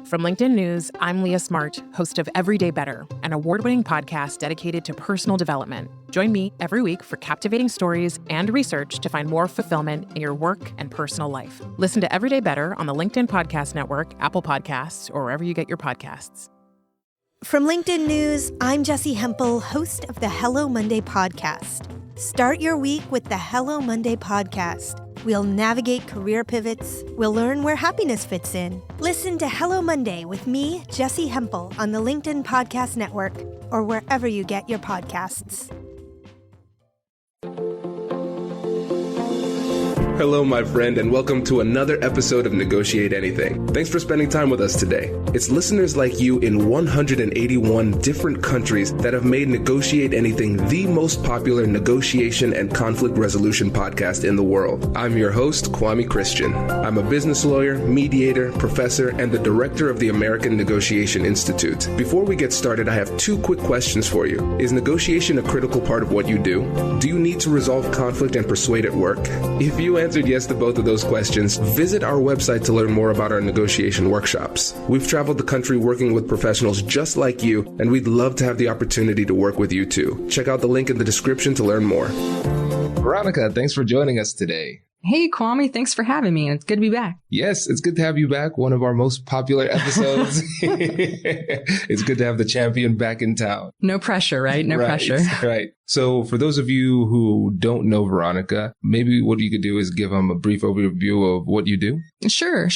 From LinkedIn News, I'm Leah Smart, host of Everyday Better, an award-winning podcast dedicated to personal development. Join me every week for captivating stories and research to find more fulfillment in your work and personal life. Listen to Everyday Better on the LinkedIn Podcast Network, Apple Podcasts, or wherever you get your podcasts. From LinkedIn News, I'm Jessie Hempel, host of the Hello Monday podcast. Start your week with the Hello Monday podcast. We'll navigate career pivots. We'll learn where happiness fits in. Listen to Hello Monday with me, Jessie Hempel, on the LinkedIn Podcast Network or wherever you get your podcasts. Hello, my friend, and welcome to another episode of Negotiate Anything. Thanks for spending time with us today. It's listeners like you in 181 different countries that have made Negotiate Anything the most popular negotiation and conflict resolution podcast in the world. I'm your host, Kwame Christian. I'm a business lawyer, mediator, professor, and the director of the American Negotiation Institute. Before we get started, I have two quick questions for you. Is negotiation a critical part of what you do? Do you need to resolve conflict and persuade at work? If you answered yes to both of those questions, visit our website to learn more about our negotiation workshops. We've traveled the country working with professionals just like you, and we'd love to have the opportunity to work with you too. Check out the link in the description to learn more. Veronica, thanks for joining us today. Hey, Kwame, thanks for having me. It's good to be back. Yes, it's good to have you back. One of our most popular episodes. It's good to have the champion back in town. No pressure, right? No pressure. Right. So for those of you who don't know Veronica, maybe what you could do is give them a brief overview of what you do. Sure.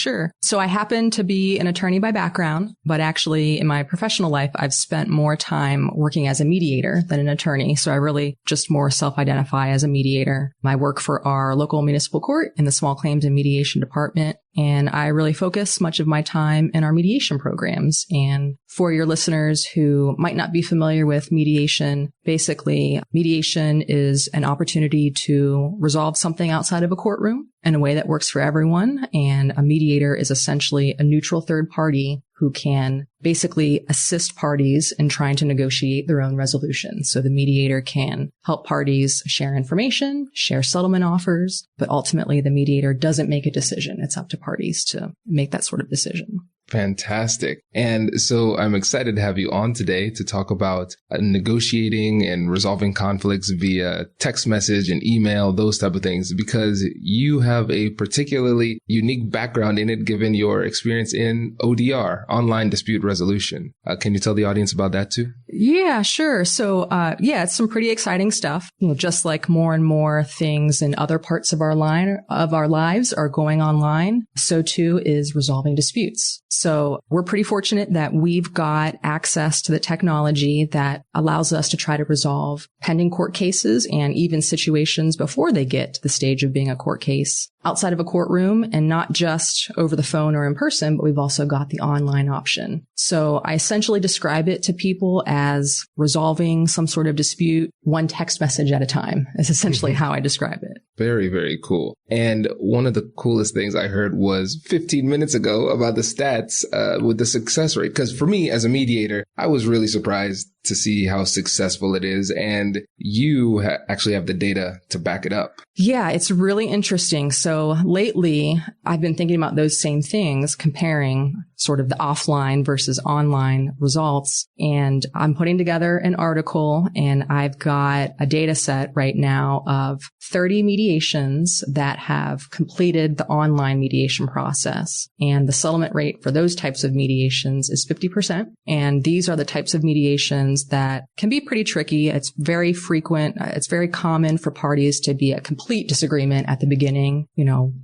So I happen to be an attorney by background, but actually in my professional life, I've spent more time working as a mediator than an attorney. So I really just more self-identify as a mediator. I work for our local municipal court in the small claims and mediation department. And I really focus much of my time in our mediation programs. And for your listeners who might not be familiar with mediation, basically mediation is an opportunity to resolve something outside of a courtroom in a way that works for everyone. And a mediator is essentially a neutral third party who can basically assist parties in trying to negotiate their own resolution. So the mediator can help parties share information, share settlement offers, but ultimately the mediator doesn't make a decision. It's up to parties to make that sort of decision. Fantastic. And so I'm excited to have you on today to talk about negotiating and resolving conflicts via text message and email, those type of things, because you have a particularly unique background in it, given your experience in ODR, online dispute resolution. Can you tell the audience about that too? Yeah, sure. So, it's some pretty exciting stuff. Just like more and more things in other parts of our lives are going online, so too is resolving disputes. So we're pretty fortunate that we've got access to the technology that allows us to try to resolve pending court cases and even situations before they get to the stage of being a court case outside of a courtroom, and not just over the phone or in person, but we've also got the online option. So I essentially describe it to people as resolving some sort of dispute one text message at a time is essentially how I describe it. Very, very cool. And one of the coolest things I heard was 15 minutes ago about the stats with the success rate. Because for me as a mediator, I was really surprised to see how successful it is. And you actually have the data to back it up. Yeah, it's really interesting. So lately, I've been thinking about those same things, comparing sort of the offline versus online results. And I'm putting together an article, and I've got a data set right now of 30 mediations that have completed the online mediation process. And the settlement rate for those types of mediations is 50%. And these are the types of mediations that can be pretty tricky. It's very frequent. It's very common for parties to be at complete disagreement at the beginning.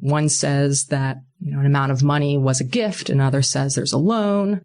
One says that an amount of money was a gift. Another says there's a loan.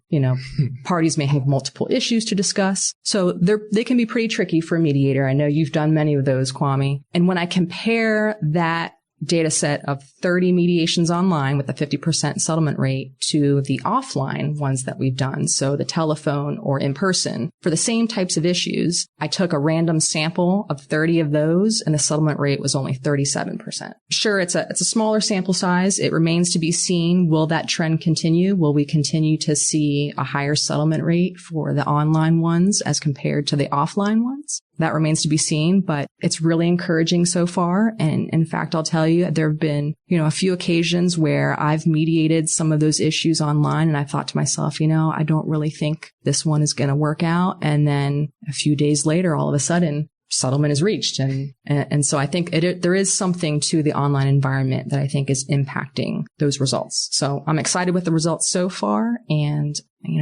Parties may have multiple issues to discuss. So they can be pretty tricky for a mediator. I know you've done many of those, Kwame. And when I compare that data set of 30 mediations online with a 50% settlement rate to the offline ones that we've done, so the telephone or in person, for the same types of issues, I took a random sample of 30 of those and the settlement rate was only 37%. Sure, it's a smaller sample size. It remains to be seen. Will that trend continue? Will we continue to see a higher settlement rate for the online ones as compared to the offline ones? that remains to be seen, but it's really encouraging so far. And in fact, I'll tell you, there have been, a few occasions where I've mediated some of those issues online, and I thought to myself, I don't really think this one is going to work out. And then a few days later, all of a sudden, settlement is reached. And so I think there is something to the online environment that I think is impacting those results. So I'm excited with the results so far, and,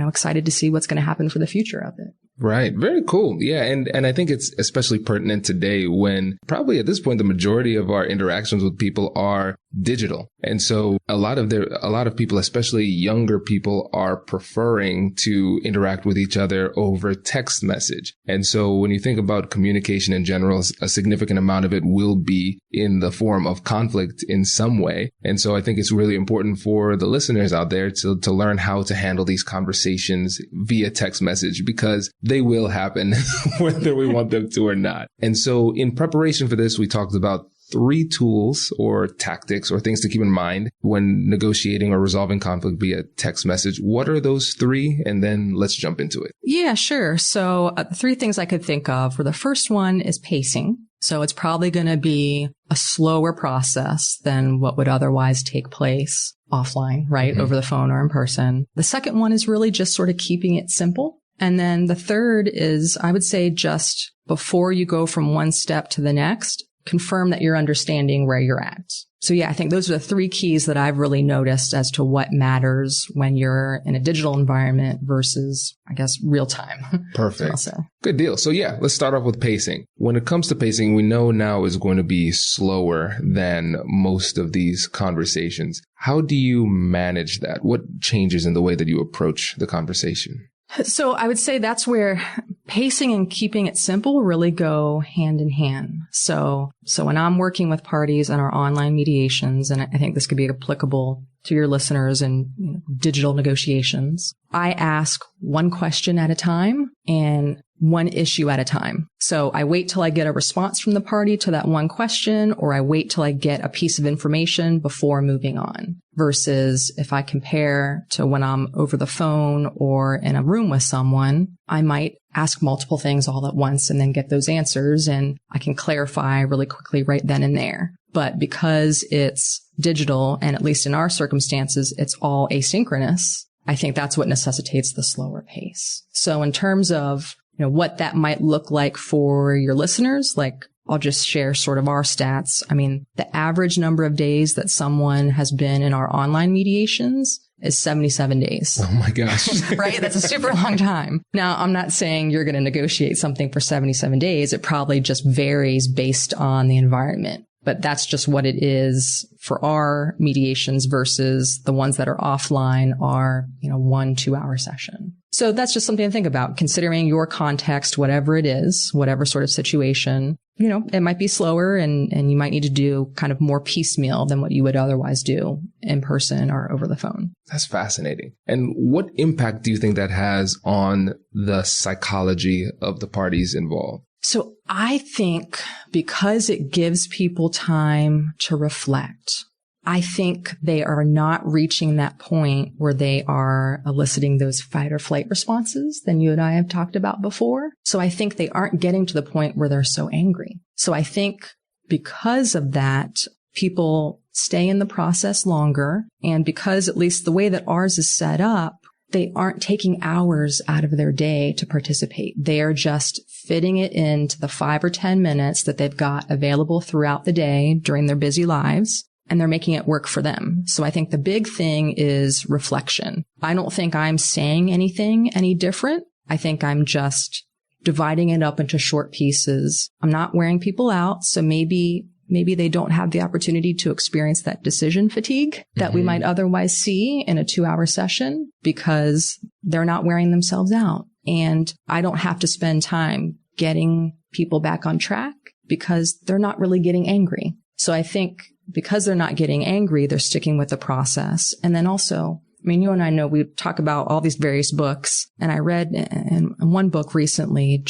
excited to see what's going to happen for the future of it. Right. Very cool. Yeah. And I think it's especially pertinent today when probably at this point, the majority of our interactions with people are digital. And so a lot of people, especially younger people, are preferring to interact with each other over text message. And so when you think about communication in general, a significant amount of it will be in the form of conflict in some way. And so I think it's really important for the listeners out there to learn how to handle these conversations via text message, because they will happen whether we want them to or not. And so in preparation for this, we talked about 3 tools or tactics or things to keep in mind when negotiating or resolving conflict via text message. What are those 3? And then let's jump into it. Yeah, sure. So 3 things I could think of. The first one is pacing. So it's probably going to be a slower process than what would otherwise take place offline, right? Mm-hmm. Over the phone or in person. The second one is really just sort of keeping it simple. And then the third is, I would say, just before you go from one step to the next, confirm that you're understanding where you're at. So yeah, I think those are the 3 keys that I've really noticed as to what matters when you're in a digital environment versus, I guess, real time. Perfect. Good deal. So yeah, let's start off with pacing. When it comes to pacing, we know now is going to be slower than most of these conversations. How do you manage that? What changes in the way that you approach the conversation? So I would say that's where pacing and keeping it simple really go hand in hand. So when I'm working with parties in our online mediations, and I think this could be applicable to your listeners in digital negotiations, I ask one question at a time and one issue at a time. So I wait till I get a response from the party to that one question, or I wait till I get a piece of information before moving on. Versus if I compare to when I'm over the phone or in a room with someone, I might ask multiple things all at once and then get those answers, and I can clarify really quickly right then and there. But because it's digital, and at least in our circumstances, it's all asynchronous, I think that's what necessitates the slower pace. So in terms of what that might look like for your listeners, like I'll just share sort of our stats. I mean, the average number of days that someone has been in our online mediations is 77 days. Oh my gosh. Right? That's a super long time. Now, I'm not saying you're going to negotiate something for 77 days. It probably just varies based on the environment. But that's just what it is for our mediations versus the ones that are offline are, 1-2 hour session. So that's just something to think about, considering your context, whatever it is, whatever sort of situation, it might be slower and you might need to do kind of more piecemeal than what you would otherwise do in person or over the phone. That's fascinating. And what impact do you think that has on the psychology of the parties involved? So I think because it gives people time to reflect, I think they are not reaching that point where they are eliciting those fight or flight responses that you and I have talked about before. So I think they aren't getting to the point where they're so angry. So I think because of that, people stay in the process longer. And because at least the way that ours is set up, they aren't taking hours out of their day to participate. They are just fitting it into the 5 or 10 minutes that they've got available throughout the day during their busy lives, and they're making it work for them. So I think the big thing is reflection. I don't think I'm saying anything any different. I think I'm just dividing it up into short pieces. I'm not wearing people out, so maybe they don't have the opportunity to experience that decision fatigue that we might otherwise see in a 2-hour session because they're not wearing themselves out. And I don't have to spend time getting people back on track because they're not really getting angry. So I think because they're not getting angry, they're sticking with the process. And then also, you and I know we talk about all these various books, and I read in one book recently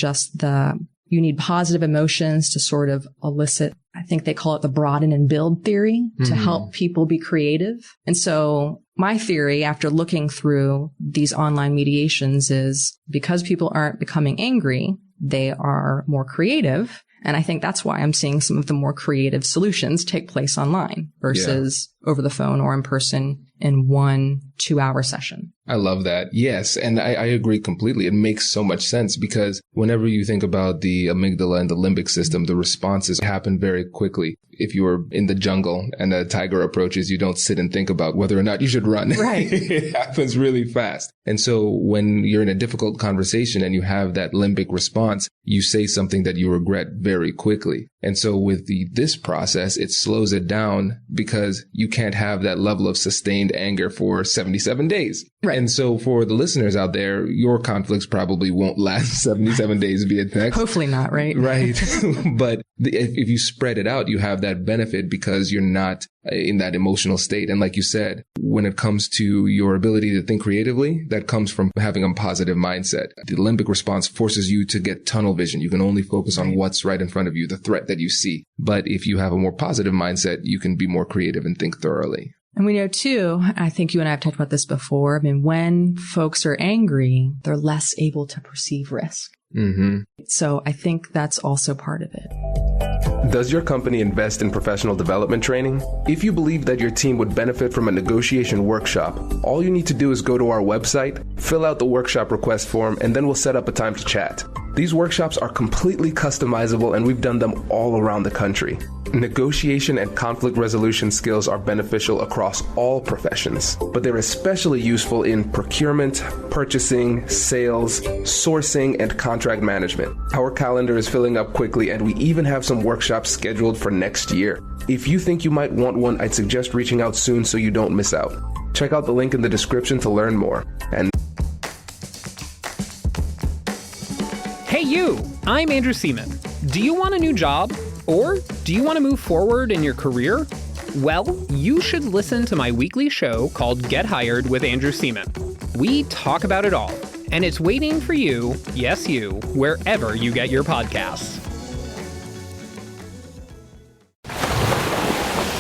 you need positive emotions to sort of elicit, I think they call it the broaden and build theory, to help people be creative. And so my theory after looking through these online mediations is because people aren't becoming angry, they are more creative. And I think that's why I'm seeing some of the more creative solutions take place online versus over the phone or in person in 1-2 hour session. I love that. Yes. And I agree completely. It makes so much sense because whenever you think about the amygdala and the limbic system, the responses happen very quickly. If you are in the jungle and a tiger approaches, you don't sit and think about whether or not you should run. Right. It happens really fast. And so when you're in a difficult conversation and you have that limbic response, you say something that you regret very quickly. And so with this process, it slows it down because you can't have that level of sustained anger for 77 days. Right. And so for the listeners out there, your conflicts probably won't last 77 days via text. Hopefully not, right? Right. But if you spread it out, you have that benefit because you're not in that emotional state. And like you said, when it comes to your ability to think creatively, that comes from having a positive mindset. The limbic response forces you to get tunnel vision. You can only focus on what's right in front of you, the threat that you see. But if you have a more positive mindset, you can be more creative and think thoroughly. And we know too, I think you and I have talked about this before. I mean, when folks are angry, they're less able to perceive risk. Mm-hmm. So I think that's also part of it. Does your company invest in professional development training? If you believe that your team would benefit from a negotiation workshop, all you need to do is go to our website, fill out the workshop request form, and then we'll set up a time to chat. These workshops are completely customizable, and we've done them all around the country. Negotiation and conflict resolution skills are beneficial across all professions, but they're especially useful in procurement, purchasing, sales, sourcing, and contract management. Our calendar is filling up quickly, and we even have some workshops scheduled for next year. If you think you might want one, I'd suggest reaching out soon so you don't miss out. Check out the link in the description to learn more. And hey you, I'm Andrew Seaman. Do you want a new job? Or do you want to move forward in your career? Well, you should listen to my weekly show called Get Hired with Andrew Seaman. We talk about it all, and it's waiting for you, yes you, wherever you get your podcasts.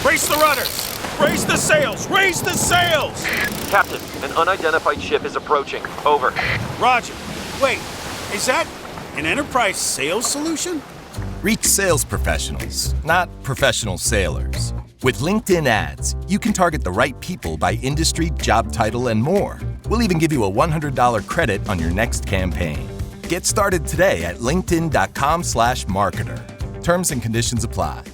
Brace the rudders! Raise the sails! Raise the sails! Captain, an unidentified ship is approaching. Over. Roger. Wait, is that an enterprise sales solution? Reach sales professionals, not professional sailors. With LinkedIn ads, you can target the right people by industry, job title, and more. We'll even give you a $100 credit on your next campaign. Get started today at linkedin.com/marketer. Terms and conditions apply.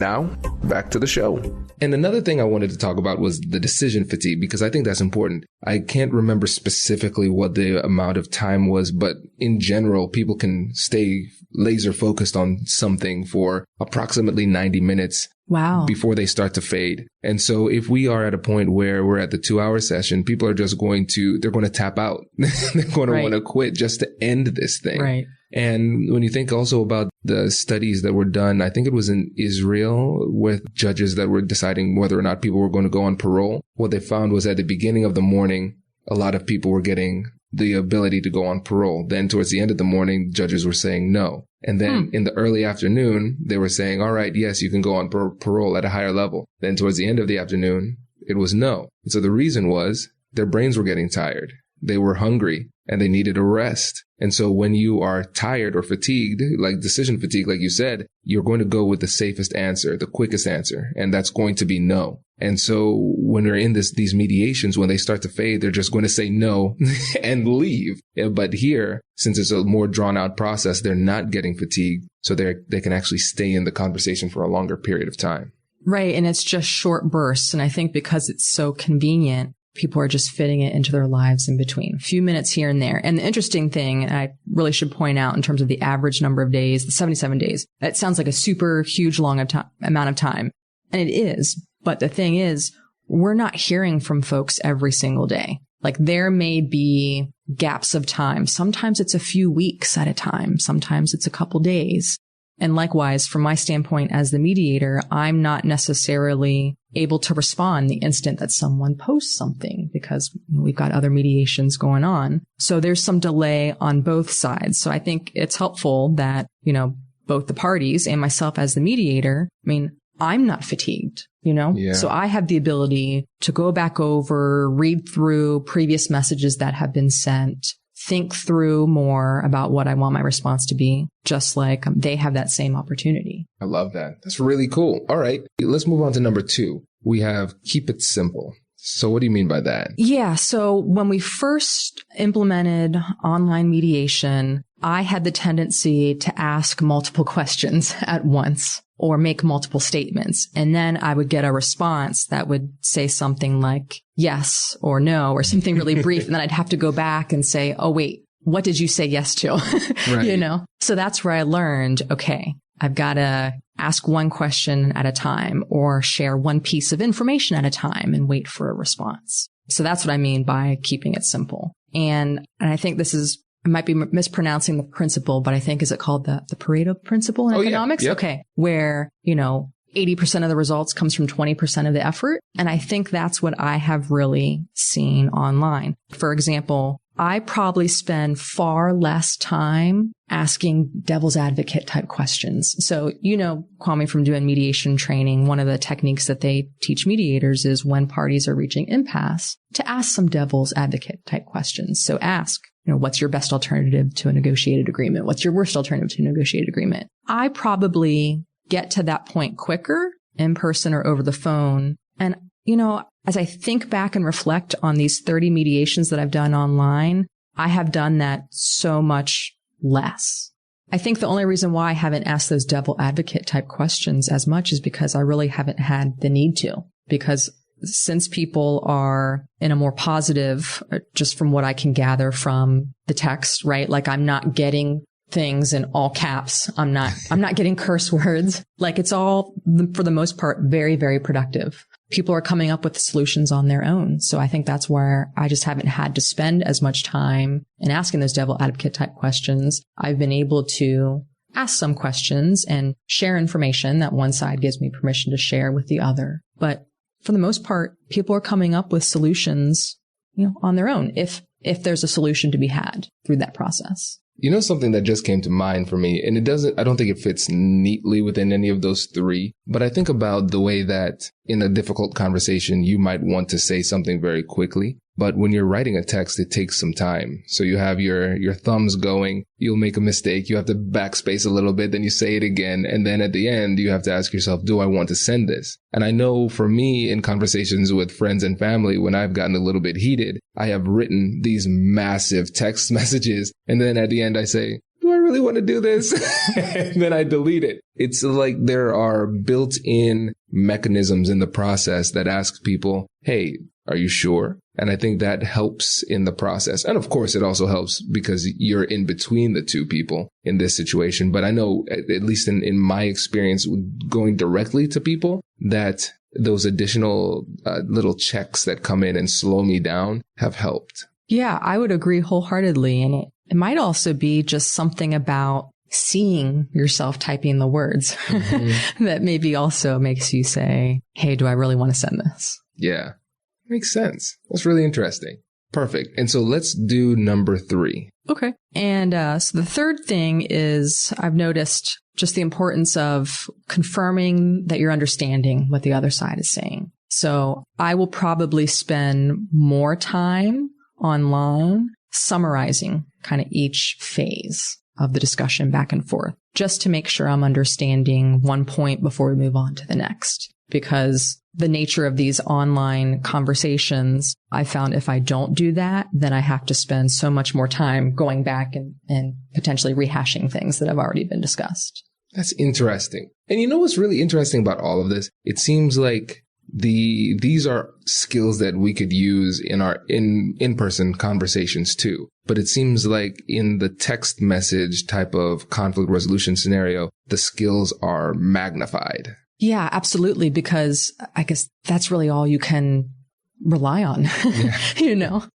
now, back to the show. And another thing I wanted to talk about was the decision fatigue, because I think that's important. I can't remember specifically what the amount of time was, but in general, people can stay laser focused on something for approximately 90 minutes. Wow. Before they start to fade. And so if we are at a point where we're at the 2-hour session, people are just they're going to tap out. They're going to want to quit just to end this thing. Right. And when you think also about the studies that were done, I think it was in Israel with judges that were deciding whether or not people were going to go on parole. What they found was at the beginning of the morning, a lot of people were getting the ability to go on parole. Then towards the end of the morning, judges were saying no. And then in the early afternoon, they were saying, all right, yes, you can go on parole at a higher level. Then towards the end of the afternoon, it was no. And so the reason was their brains were getting tired. They were hungry and they needed a rest. And so when you are tired or fatigued, like decision fatigue, like you said, you're going to go with the safest answer, the quickest answer. And that's going to be no. And so when we're in these mediations, when they start to fade, they're just going to say no and leave. But here, since it's a more drawn out process, they're not getting fatigued. So they can actually stay in the conversation for a longer period of time. Right. And it's just short bursts. And I think because it's so convenient, people are just fitting it into their lives in between, a few minutes here and there. And the interesting thing, and I really should point out in terms of the average number of days, the 77 days, that sounds like a super huge long amount of time. And it is. But the thing is, we're not hearing from folks every single day. Like there may be gaps of time. Sometimes it's a few weeks at a time. Sometimes it's a couple days. And likewise, from my standpoint as the mediator, I'm not necessarily able to respond the instant that someone posts something because we've got other mediations going on. So there's some delay on both sides. So I think it's helpful that, both the parties and myself as the mediator, I'm not fatigued, Yeah. So I have the ability to go back over, read through previous messages that have been sent, think through more about what I want my response to be, just like they have that same opportunity. I love that. That's really cool. All right. Let's move on to number 2. We have keep it simple. So what do you mean by that? Yeah. So when we first implemented online mediation, I had the tendency to ask multiple questions at once or make multiple statements. And then I would get a response that would say something like yes or no or something really brief. And then I'd have to go back and say, oh, wait, what did you say yes to? Right. So that's where I learned, okay, I've got to ask one question at a time or share one piece of information at a time and wait for a response. So that's what I mean by keeping it simple. And I think I might be mispronouncing the principle, but I think, is it called the Pareto principle in economics? Yeah. Yep. Okay. Where, 80% of the results comes from 20% of the effort. And I think that's what I have really seen online. For example, I probably spend far less time asking devil's advocate type questions. So, Kwame, from doing mediation training, one of the techniques that they teach mediators is when parties are reaching impasse to ask some devil's advocate type questions. So ask, what's your best alternative to a negotiated agreement? What's your worst alternative to a negotiated agreement? I probably get to that point quicker in person or over the phone. And, as I think back and reflect on these 30 mediations that I've done online, I have done that so much less. I think the only reason why I haven't asked those devil advocate type questions as much is because I really haven't had the need to. Because since people are in a more positive, just from what I can gather from the text, right? Like I'm not getting things in all caps. I'm not getting curse words. Like it's all, for the most part, very, very productive. People are coming up with solutions on their own. So I think that's where I just haven't had to spend as much time in asking those devil advocate type questions. I've been able to ask some questions and share information that one side gives me permission to share with the other. But for the most part, people are coming up with solutions, on their own, if there's a solution to be had through that process. Something that just came to mind for me, and I don't think it fits neatly within any of those 3, but I think about the way that in a difficult conversation, you might want to say something very quickly. But when you're writing a text, it takes some time. So you have your thumbs going, you'll make a mistake, you have to backspace a little bit, then you say it again. And then at the end, you have to ask yourself, do I want to send this? And I know for me in conversations with friends and family, when I've gotten a little bit heated, I have written these massive text messages. And then at the end, I say, do I really want to do this? And then I delete it. It's like there are built-in mechanisms in the process that ask people, hey, are you sure? And I think that helps in the process. And of course, it also helps because you're in between the two people in this situation. But I know, at least in my experience, going directly to people, that those additional little checks that come in and slow me down have helped. Yeah, I would agree wholeheartedly. And it might also be just something about seeing yourself typing the words that maybe also makes you say, hey, do I really want to send this? Yeah. Makes sense. That's really interesting. Perfect. And so let's do number 3. Okay. And so the third thing is I've noticed just the importance of confirming that you're understanding what the other side is saying. So I will probably spend more time online summarizing kind of each phase of the discussion back and forth, just to make sure I'm understanding one point before we move on to the next. Because the nature of these online conversations, I found if I don't do that, then I have to spend so much more time going back and potentially rehashing things that have already been discussed. That's interesting. And what's really interesting about all of this? It seems like these are skills that we could use in our in-person conversations too. But it seems like in the text message type of conflict resolution scenario, the skills are magnified. Yeah, absolutely. Because I guess that's really all you can rely on,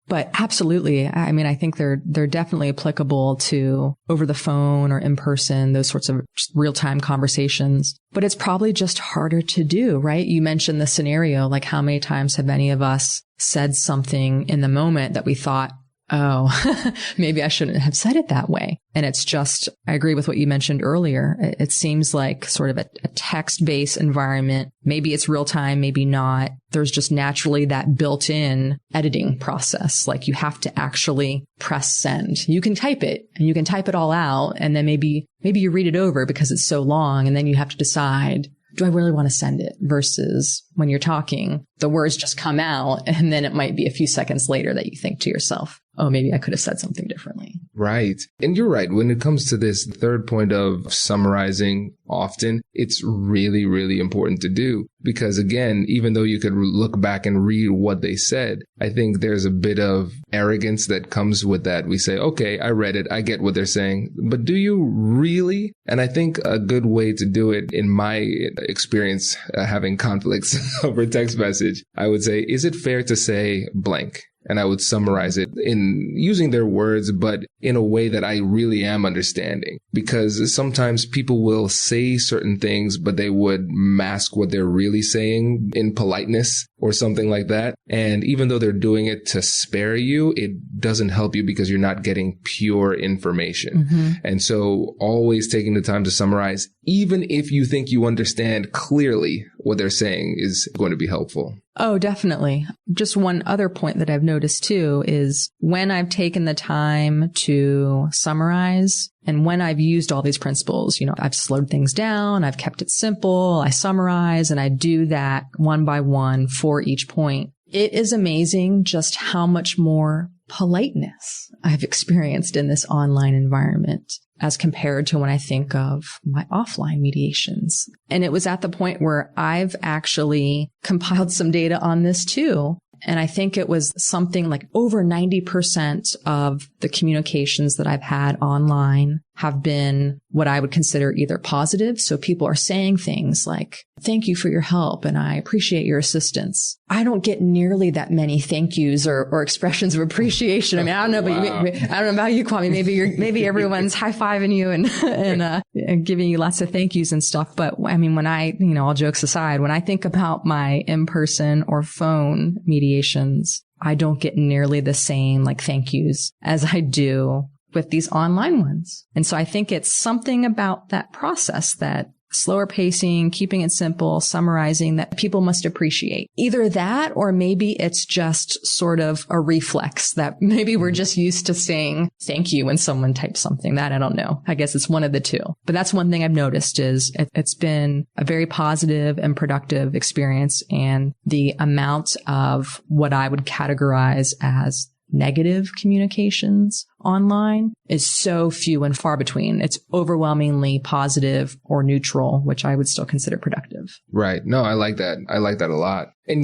but absolutely. I mean, I think they're definitely applicable to over the phone or in person, those sorts of real-time conversations, but it's probably just harder to do, right? You mentioned the scenario, like how many times have any of us said something in the moment that we thought oh, maybe I shouldn't have said it that way. And it's just, I agree with what you mentioned earlier. It seems like sort of a text-based environment. Maybe it's real time, maybe not. There's just naturally that built-in editing process. Like you have to actually press send. You can type it and you can type it all out. And then maybe you read it over because it's so long. And then you have to decide, do I really want to send it? Versus when you're talking, the words just come out and then it might be a few seconds later that you think to yourself, oh, maybe I could have said something differently. Right. And you're right. When it comes to this third point of summarizing often, it's really, really important to do. Because again, even though you could look back and read what they said, I think there's a bit of arrogance that comes with that. We say, okay, I read it. I get what they're saying. But do you really? And I think a good way to do it, in my experience, having conflicts over text message, I would say, is it fair to say blank? And I would summarize it in using their words, but in a way that I really am understanding. Because sometimes people will say certain things, but they would mask what they're really saying in politeness or something like that. And even though they're doing it to spare you, it doesn't help you because you're not getting pure information. Mm-hmm. And so always taking the time to summarize, even if you think you understand clearly what they're saying, is going to be helpful. Oh, definitely. Just one other point that I've noticed too is when I've taken the time to summarize and when I've used all these principles, I've slowed things down, I've kept it simple, I summarize, and I do that one by one for each point. It is amazing just how much more politeness I've experienced in this online environment as compared to when I think of my offline mediations. And it was at the point where I've actually compiled some data on this too. And I think it was something like over 90% of the communications that I've had online have been what I would consider either positive. So people are saying things like, thank you for your help and I appreciate your assistance. I don't get nearly that many thank yous or expressions of appreciation. I mean, I don't know, but I don't know about you, Kwame. Maybe everyone's high-fiving you and giving you lots of thank yous and stuff. But I mean, when all jokes aside, when I think about my in-person or phone mediations, I don't get nearly the same like thank yous as I do with these online ones. And so I think it's something about that process, that slower pacing, keeping it simple, summarizing, that people must appreciate. Either that, or maybe it's just sort of a reflex that maybe we're just used to saying thank you when someone types something. That I don't know. I guess it's one of the two. But that's one thing I've noticed is it's been a very positive and productive experience. And the amount of what I would categorize as negative communications online is so few and far between. It's overwhelmingly positive or neutral, which I would still consider productive. Right. No, I like that. I like that a lot. And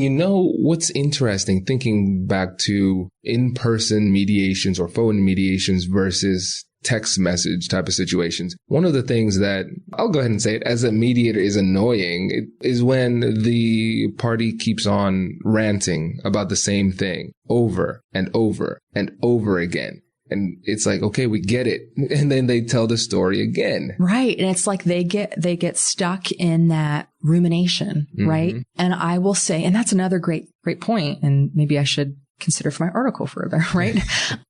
what's interesting, thinking back to in-person mediations or phone mediations versus text message type of situations. One of the things that I'll go ahead and say it as a mediator is annoying is when the party keeps on ranting about the same thing over and over and over again. And it's like, okay, we get it. And then they tell the story again. Right. And it's like they get stuck in that rumination, mm-hmm. right? And I will say, and that's another great point. And maybe I should consider for my article further, right?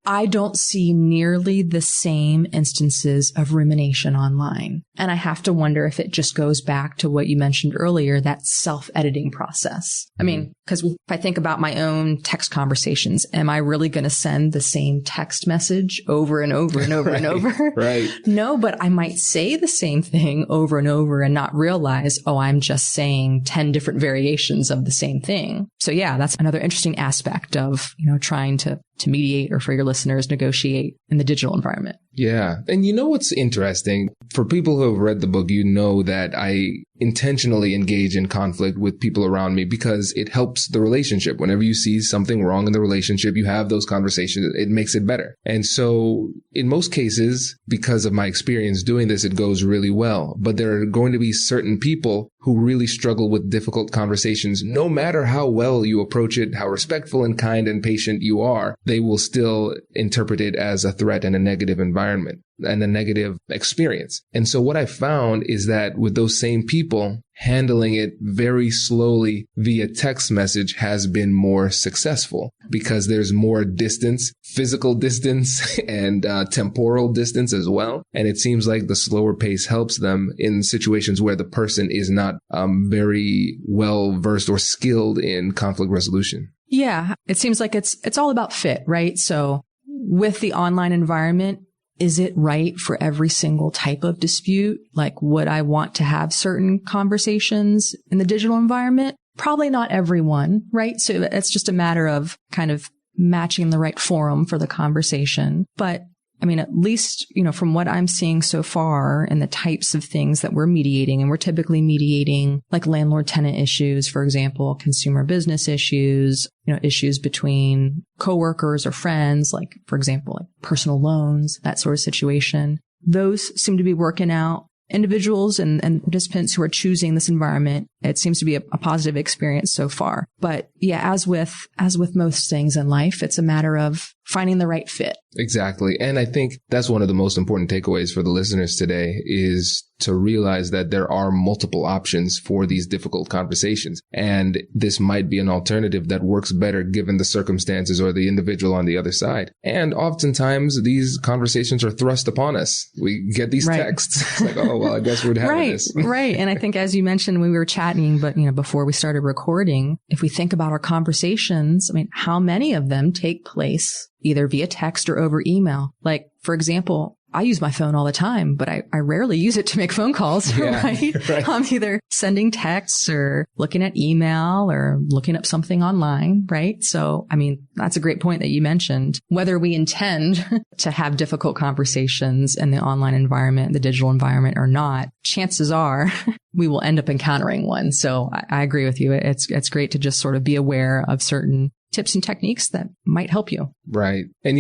I don't see nearly the same instances of rumination online. And I have to wonder if it just goes back to what you mentioned earlier, that self-editing process. I mean, because if I think about my own text conversations, am I really going to send the same text message over and over and over and over? Right. No, but I might say the same thing over and over and not realize, oh, I'm just saying 10 different variations of the same thing. So yeah, that's another interesting aspect of, trying to mediate, or for your listeners, negotiate in the digital environment. Yeah. And what's interesting? For people who have read the book, that I intentionally engage in conflict with people around me because it helps the relationship. Whenever you see something wrong in the relationship, you have those conversations. It makes it better. And so in most cases, because of my experience doing this, it goes really well. But there are going to be certain people who really struggle with difficult conversations. No matter how well you approach it, how respectful and kind and patient you are, they will still interpret it as a threat and a negative environment. and a negative experience. And so what I found is that with those same people, handling it very slowly via text message has been more successful because there's more distance, physical distance and temporal distance as well. And it seems like the slower pace helps them in situations where the person is not very well versed or skilled in conflict resolution. Yeah, it seems like it's all about fit, right? So with the online environment, is it right for every single type of dispute? Like, would I want to have certain conversations in the digital environment? Probably not everyone, right? So it's just a matter of kind of matching the right forum for the conversation. But I mean, at least, from what I'm seeing so far and the types of things that we're mediating, and we're typically mediating like landlord-tenant issues, for example, consumer business issues, issues between coworkers or friends, like, for example, like personal loans, that sort of situation. Those seem to be working out. Individuals and participants who are choosing this environment, it seems to be a positive experience so far. But yeah, as with most things in life, it's a matter of finding the right fit. Exactly. And I think that's one of the most important takeaways for the listeners today is to realize that there are multiple options for these difficult conversations. And this might be an alternative that works better given the circumstances or the individual on the other side. And oftentimes these conversations are thrust upon us. We get these texts. It's like, oh, well, I guess we're having this. Right. And I think as you mentioned when we were chatting, but before we started recording, if we think about our conversations, I mean, how many of them take place either via text or over email? Like, for example, I use my phone all the time, but I rarely use it to make phone calls, right? I'm either sending texts or looking at email or looking up something online, right? So, I mean, that's a great point that you mentioned. Whether we intend to have difficult conversations in the online environment, the digital environment or not, chances are we will end up encountering one. So I agree with you. It's great to just sort of be aware of certain tips and techniques that might help you. Right. And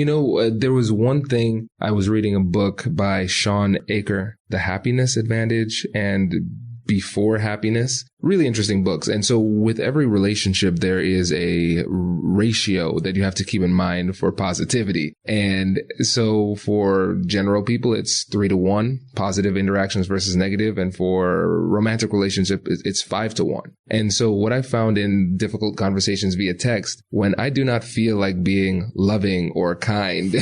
there was one thing, I was reading a book by Sean Aker, The Happiness Advantage and Before Happiness. Really interesting books. And so with every relationship, there is a ratio that you have to keep in mind for positivity. And so for general people, it's 3-1, positive interactions versus negative. And for romantic relationship, it's 5-1. And so what I found in difficult conversations via text, when I do not feel like being loving or kind,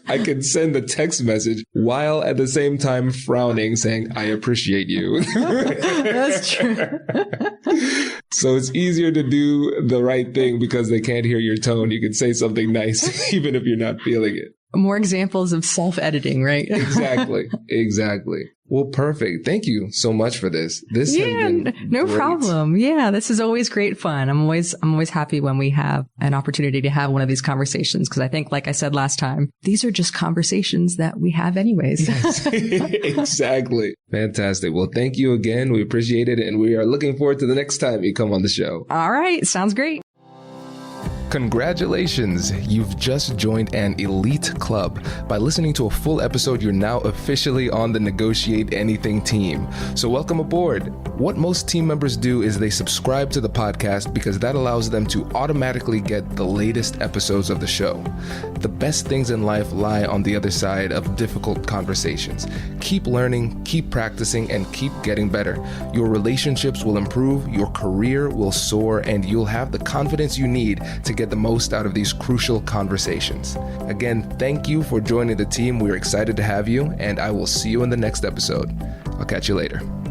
I can send a text message while at the same time frowning, saying, I appreciate you. That's true. So it's easier to do the right thing because they can't hear your tone. You can say something nice, even if you're not feeling it. More examples of self-editing, right? Exactly. Well, perfect. Thank you so much for this. This has been no great. problem. Yeah, this is always great fun. I'm always happy when we have an opportunity to have one of these conversations because I think, like I said last time, these are just conversations that we have anyways. Yes. Exactly. Fantastic. Well, thank you again. We appreciate it, and we are looking forward to the next time you come on the show. All right. Sounds great. Congratulations! You've just joined an elite club. By listening to a full episode, you're now officially on the Negotiate Anything team. So welcome aboard. What most team members do is they subscribe to the podcast because that allows them to automatically get the latest episodes of the show. The best things in life lie on the other side of difficult conversations. Keep learning, keep practicing, and keep getting better. Your relationships will improve, your career will soar, and you'll have the confidence you need to get the most out of these crucial conversations. Again, thank you for joining the team. We're excited to have you, and I will see you in the next episode. I'll catch you later.